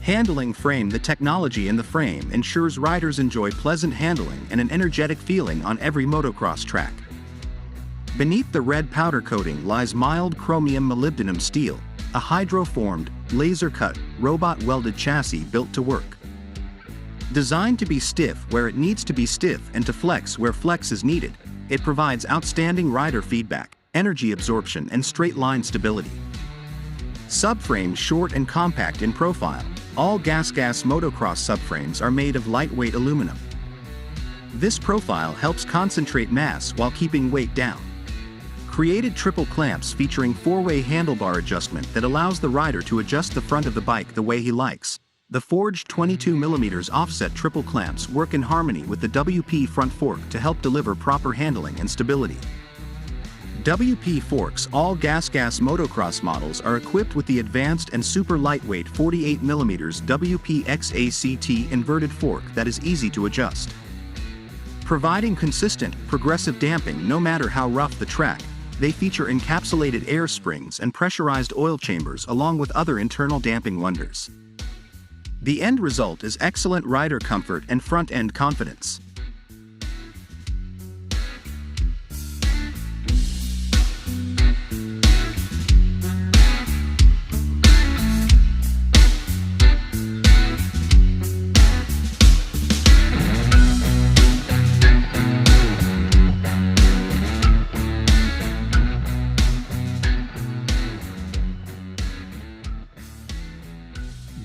Handling frame. The technology in the frame ensures riders enjoy pleasant handling and an energetic feeling on every motocross track. Beneath the red powder coating lies mild chromium molybdenum steel, a hydroformed, laser-cut, robot-welded chassis built to work. Designed to be stiff where it needs to be stiff and to flex where flex is needed, it provides outstanding rider feedback, energy absorption and straight-line stability. Subframe. Short and compact in profile, all gas motocross subframes are made of lightweight aluminum. This profile helps concentrate mass while keeping weight down. Created triple clamps featuring 4-way handlebar adjustment that allows the rider to adjust the front of the bike the way he likes. The forged 22mm offset triple clamps work in harmony with the WP front fork to help deliver proper handling and stability. WP forks. All gas motocross models are equipped with the advanced and super lightweight 48mm WP XACT inverted fork that is easy to adjust. Providing consistent, progressive damping no matter how rough the track, they feature encapsulated air springs and pressurized oil chambers along with other internal damping wonders. The end result is excellent rider comfort and front-end confidence.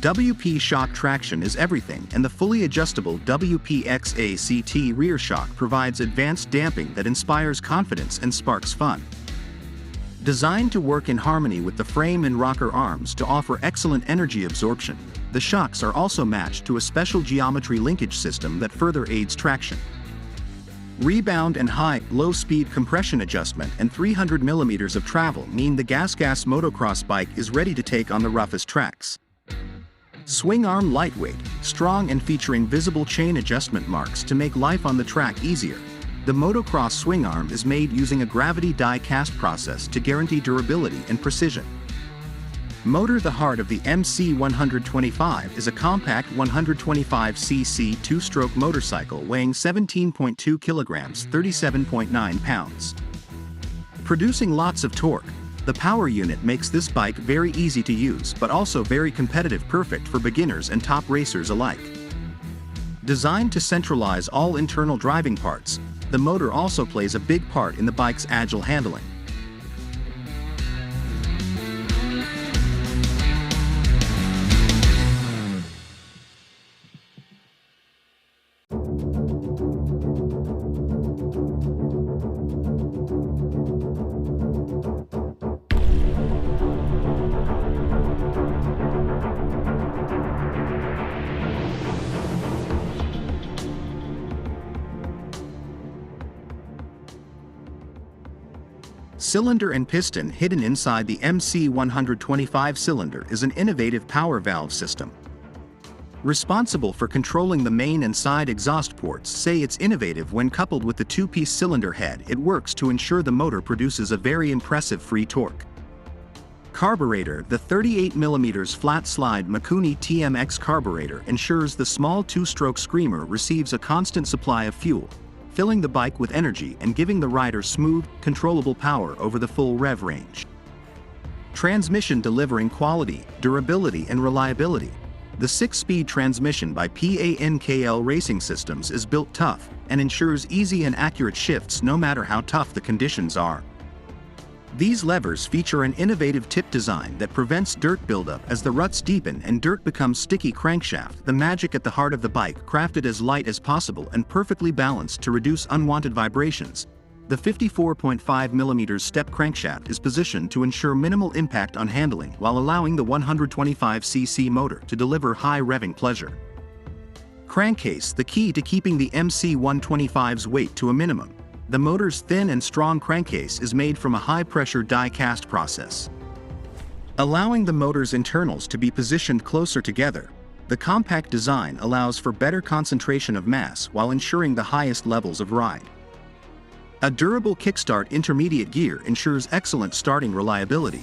WP shock traction is everything, and the fully adjustable WP XACT rear shock provides advanced damping that inspires confidence and sparks fun. Designed to work in harmony with the frame and rocker arms to offer excellent energy absorption, the shocks are also matched to a special geometry linkage system that further aids traction. Rebound and high-low-speed compression adjustment and 300mm of travel mean the gas motocross bike is ready to take on the roughest tracks. Swing arm. Lightweight, strong and featuring visible chain adjustment marks to make life on the track easier. The motocross swing arm is made using a gravity die cast process to guarantee durability and precision. Motor. The heart of the MC125 is a compact 125cc 2-stroke motorcycle weighing 17.2 kilograms, 37.9 pounds. Producing lots of torque, the power unit makes this bike very easy to use but also very competitive, perfect for beginners and top racers alike. Designed to centralize all internal driving parts, the motor also plays a big part in the bike's agile handling. Cylinder and piston. Hidden inside the MC125 cylinder is an innovative power valve system. Responsible for controlling the main and side exhaust ports. Say it's innovative when coupled with the two-piece cylinder head, it works to ensure the motor produces a very impressive free torque. Carburetor. The 38mm flat slide Mikuni TMX carburetor ensures the small 2-stroke screamer receives a constant supply of fuel, filling the bike with energy and giving the rider smooth, controllable power over the full rev range. Transmission. Delivering quality, durability and reliability. The 6-speed transmission by PANKL Racing Systems is built tough and ensures easy and accurate shifts no matter how tough the conditions are. These levers feature an innovative tip design that prevents dirt buildup as the ruts deepen and dirt becomes sticky. Crankshaft. The magic at the heart of the bike, crafted as light as possible and perfectly balanced to reduce unwanted vibrations. The 54.5mm step crankshaft is positioned to ensure minimal impact on handling while allowing the 125cc motor to deliver high revving pleasure. Crankcase. The key to keeping the MC125's weight to a minimum. The motor's thin and strong crankcase is made from a high-pressure die-cast process, allowing the motor's internals to be positioned closer together. The compact design allows for better concentration of mass while ensuring the highest levels of ride. A durable kickstart. Intermediate gear ensures excellent starting reliability.